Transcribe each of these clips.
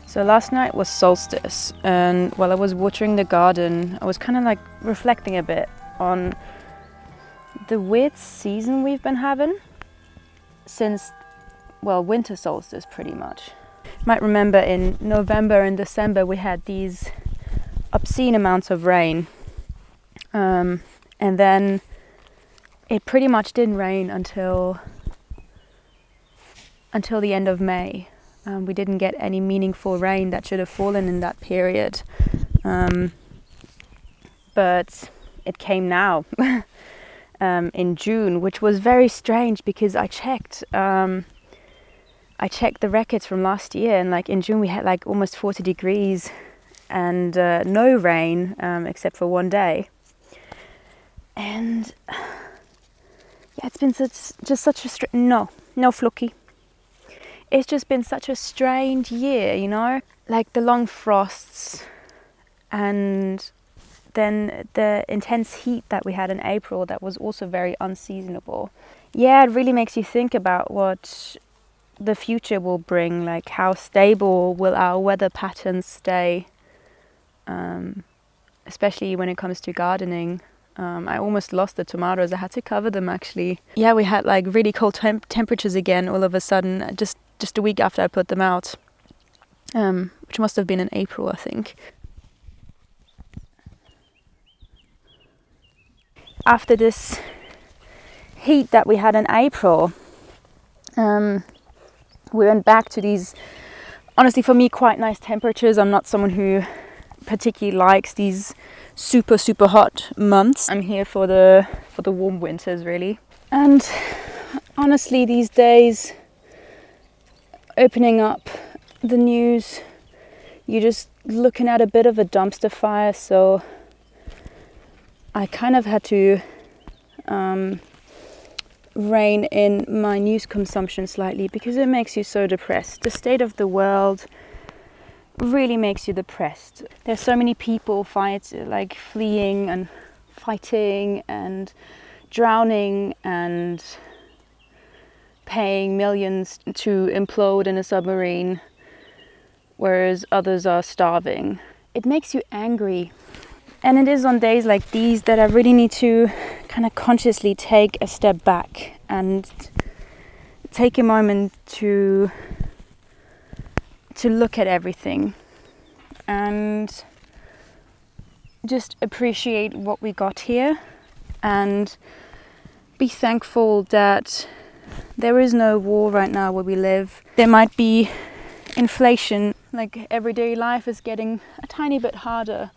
So last night was solstice, and while I was watering the garden, I was kind of like reflecting a bit on the weird season we've been having since, well, winter solstice pretty much. You might remember in November and December we had these obscene amounts of rain, and then it pretty much didn't rain until the end of May. We didn't get any meaningful rain that should have fallen in that period, but it came now in June, which was very strange because I checked the records from last year, and like in June we had like almost 40 degrees and no rain except for one day. And yeah, it's been just such a no fluky. It's just been such a strange year, you know, like the long frosts and then the intense heat that we had in April that was also very unseasonable. Yeah, it really makes you think about what the future will bring, like how stable will our weather patterns stay, especially when it comes to gardening. I almost lost the tomatoes. I had to cover them actually. Yeah, we had like really cold temperatures again all of a sudden, just a week after I put them out, which must have been in April, I think. After this heat that we had in April, we went back to these, honestly for me, quite nice temperatures. I'm not someone who particularly likes these super hot months. I'm here for the warm winters really. And honestly, these days, opening up the news, you're just looking at a bit of a dumpster fire. So I kind of had to rein in my news consumption slightly because it makes you so depressed. The state of the world really makes you depressed. There's so many people fleeing and fighting and drowning and paying millions to implode in a submarine, whereas others are starving. It makes you angry. And it is on days like these that I really need to kind of consciously take a step back and take a moment to look at everything and just appreciate what we got here and be thankful that there is no war right now where we live. There might be inflation, like everyday life is getting a tiny bit harder,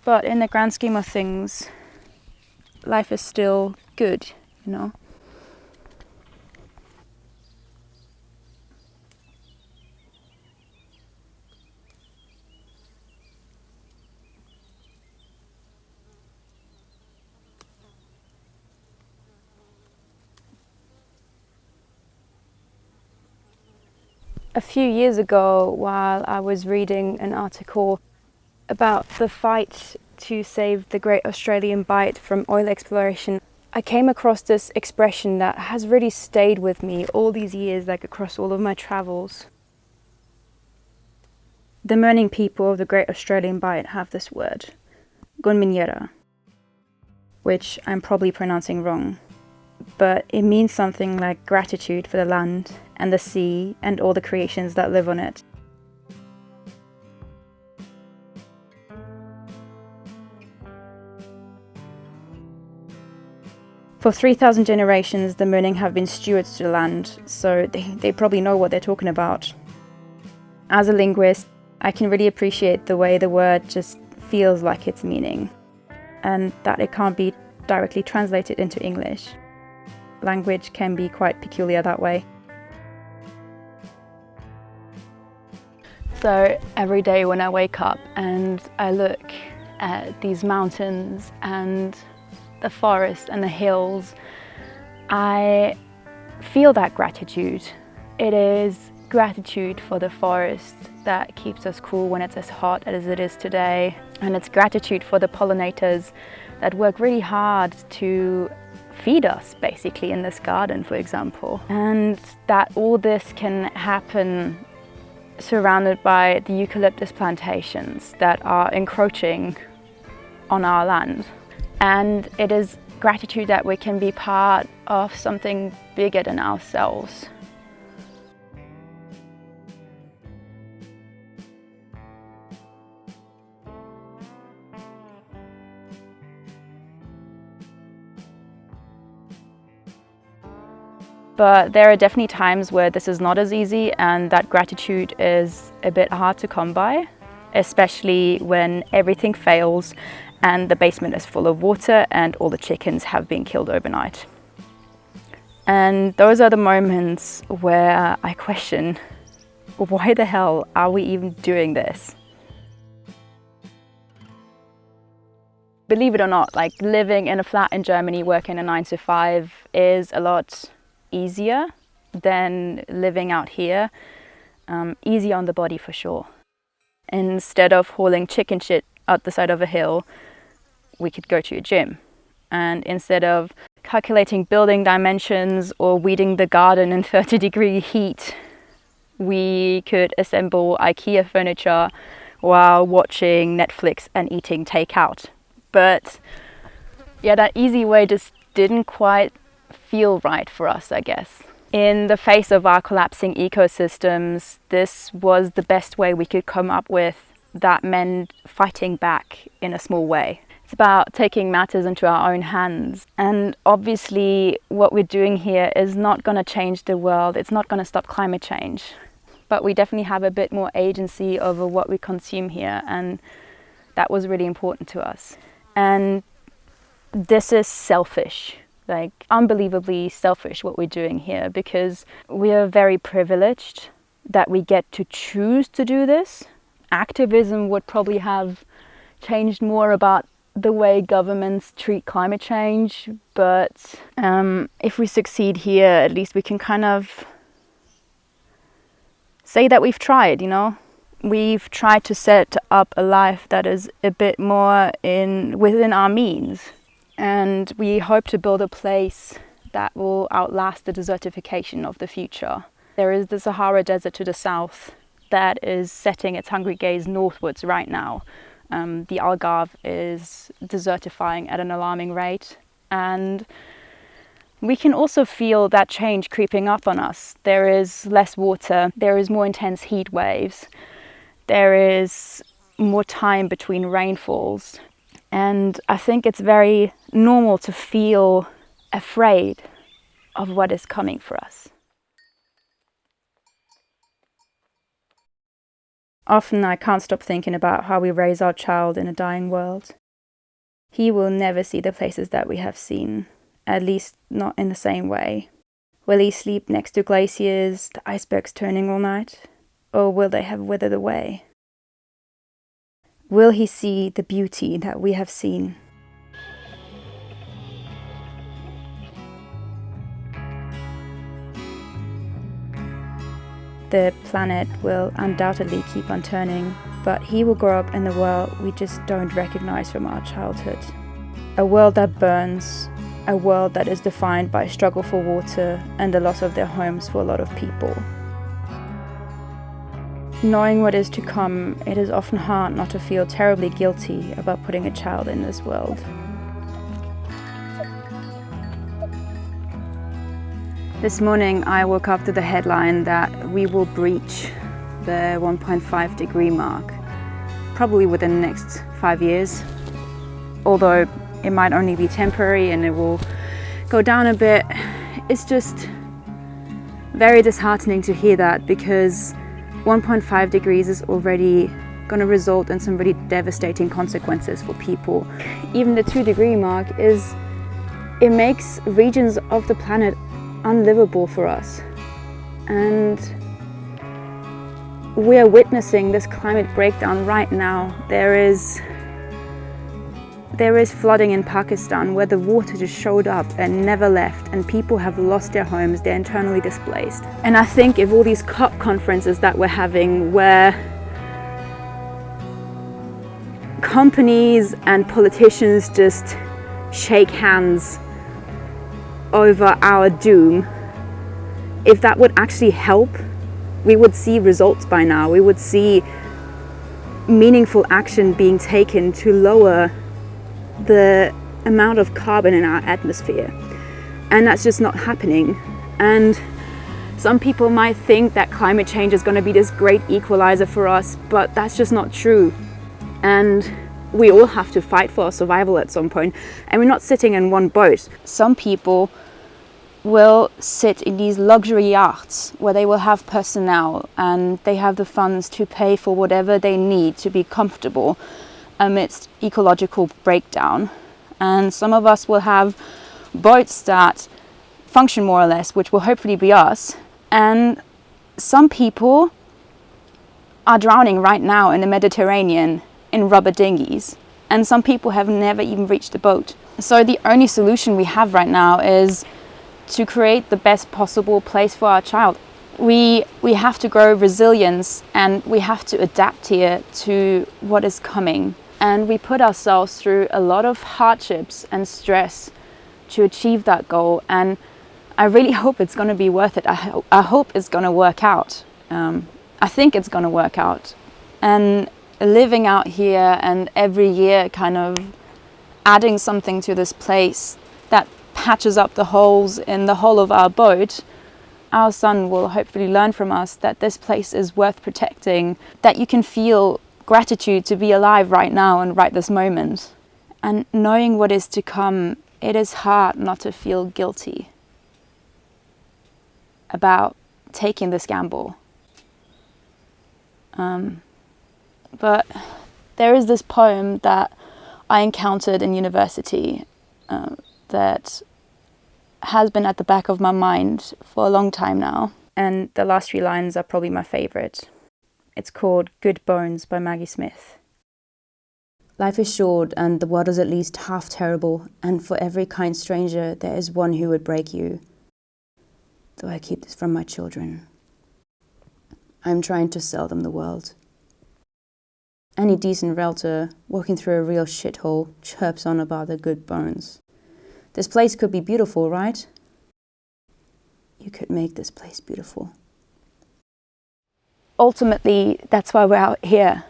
but in the grand scheme of things, life is still good, you know. A few years ago, while I was reading an article about the fight to save the Great Australian Bight from oil exploration, I came across this expression that has really stayed with me all these years, like across all of my travels. The Mirning people of the Great Australian Bight have this word, gunminyera, which I'm probably pronouncing wrong, but it means something like gratitude for the land and the sea and all the creations that live on it. For 3,000 generations, the Mirning have been stewards to the land, so they probably know what they're talking about. As a linguist, I can really appreciate the way the word just feels like its meaning, and that it can't be directly translated into English. Language can be quite peculiar that way. So every day when I wake up and I look at these mountains and the forest and the hills, I feel that gratitude. It is gratitude for the forest that keeps us cool when it's as hot as it is today, and it's gratitude for the pollinators that work really hard to feed us basically in this garden, for example, and that all this can happen surrounded by the eucalyptus plantations that are encroaching on our land. And it is gratitude that we can be part of something bigger than ourselves. But there are definitely times where this is not as easy and that gratitude is a bit hard to come by, especially when everything fails and the basement is full of water and all the chickens have been killed overnight. And those are the moments where I question, why the hell are we even doing this? Believe it or not, like living in a flat in Germany, working a 9 to 5 is a lot easier than living out here. Easy on the body for sure. Instead of hauling chicken shit out the side of a hill, we could go to a gym. And instead of calculating building dimensions or weeding the garden in 30-degree heat, we could assemble IKEA furniture while watching Netflix and eating takeout. But yeah, that easy way just didn't quite feel right for us, I guess. In the face of our collapsing ecosystems, this was the best way we could come up with that meant fighting back in a small way. It's about taking matters into our own hands. And obviously what we're doing here is not going to change the world. It's not going to stop climate change. But we definitely have a bit more agency over what we consume here. And that was really important to us. And this is selfish. Like unbelievably selfish what we're doing here, because we are very privileged that we get to choose to do this. Activism would probably have changed more about the way governments treat climate change, but if we succeed here, at least we can kind of say that we've tried, you know? We've tried to set up a life that is a bit more within our means. And we hope to build a place that will outlast the desertification of the future. There is the Sahara Desert to the south that is setting its hungry gaze northwards right now. The Algarve is desertifying at an alarming rate. And we can also feel that change creeping up on us. There is less water, there is more intense heat waves, there is more time between rainfalls. And I think it's very normal to feel afraid of what is coming for us. Often I can't stop thinking about how we raise our child in a dying world. He will never see the places that we have seen, at least not in the same way. Will he sleep next to glaciers, the icebergs turning all night? Or will they have withered away? Will he see the beauty that we have seen? The planet will undoubtedly keep on turning, but he will grow up in a world we just don't recognize from our childhood. A world that burns, a world that is defined by struggle for water and the loss of their homes for a lot of people. Knowing what is to come, it is often hard not to feel terribly guilty about putting a child in this world. This morning I woke up to the headline that we will breach the 1.5 degree mark, probably within the next 5 years. Although it might only be temporary and it will go down a bit. It's just very disheartening to hear that, because 1.5 degrees is already going to result in some really devastating consequences for people. Even the 2-degree mark it makes regions of the planet unlivable for us. And we are witnessing this climate breakdown right now. There is flooding in Pakistan where the water just showed up and never left, and people have lost their homes, they're internally displaced. And I think if all these COP conferences that we're having, where companies and politicians just shake hands over our doom, if that would actually help we would see results by now. We would see meaningful action being taken to lower the amount of carbon in our atmosphere. And that's just not happening. And some people might think that climate change is going to be this great equalizer for us, but that's just not true. And we all have to fight for our survival at some point, and we're not sitting in one boat. Some people will sit in these luxury yachts where they will have personnel and they have the funds to pay for whatever they need to be comfortable amidst ecological breakdown. And some of us will have boats that function more or less, which will hopefully be us. And some people are drowning right now in the Mediterranean in rubber dinghies. And some people have never even reached the boat. So the only solution we have right now is to create the best possible place for our child. We have to grow resilience, and we have to adapt here to what is coming. And we put ourselves through a lot of hardships and stress to achieve that goal. And I really hope it's going to be worth it. I hope it's going to work out. I think it's going to work out. And living out here and every year kind of adding something to this place that patches up the holes in the hull of our boat, our son will hopefully learn from us that this place is worth protecting, that you can feel gratitude to be alive right now and right this moment. And knowing what is to come, it is hard not to feel guilty about taking this gamble. But there is this poem that I encountered in university that has been at the back of my mind for a long time now. And the last few lines are probably my favorite. It's called Good Bones by Maggie Smith. Life is short and the world is at least half terrible, and for every kind stranger there is one who would break you. Though I keep this from my children, I'm trying to sell them the world. Any decent realtor walking through a real shithole chirps on about the good bones. This place could be beautiful, right? You could make this place beautiful. Ultimately, that's why we're out here.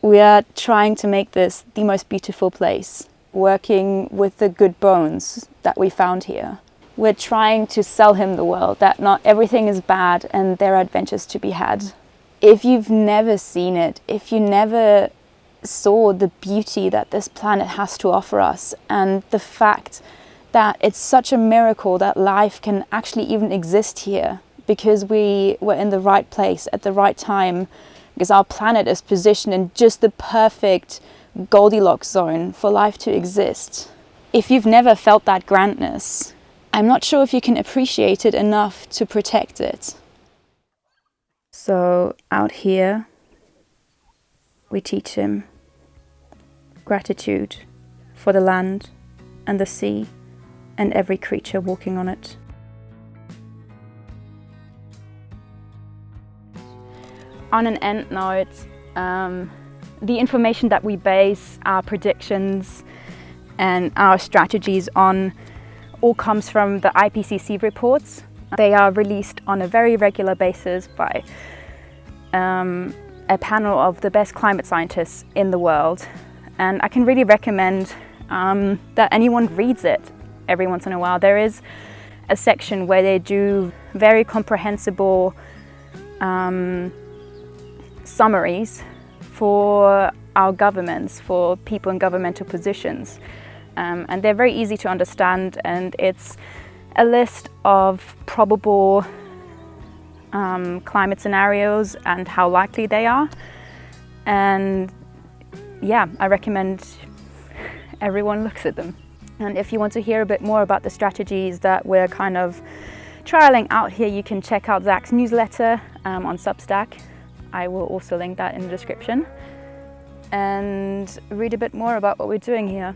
We are trying to make this the most beautiful place, working with the good bones that we found here. We're trying to sell him the world, that not everything is bad and there are adventures to be had. If you've never seen it, if you never saw the beauty that this planet has to offer us, and the fact that it's such a miracle that life can actually even exist here because we were in the right place at the right time, because our planet is positioned in just the perfect Goldilocks zone for life to exist. If you've never felt that grandness, I'm not sure if you can appreciate it enough to protect it. So out here, we teach him gratitude for the land and the sea and every creature walking on it. On an end note, the information that we base our predictions and our strategies on all comes from the IPCC reports. They are released on a very regular basis by a panel of the best climate scientists in the world. And I can really recommend that anyone reads it every once in a while. There is a section where they do very comprehensible summaries for our governments, for people in governmental positions. And they're very easy to understand, and it's a list of probable climate scenarios and how likely they are. And yeah, I recommend everyone looks at them. And if you want to hear a bit more about the strategies that we're kind of trialing out here, you can check out Zach's newsletter on Substack. I will also link that in the description, and read a bit more about what we're doing here.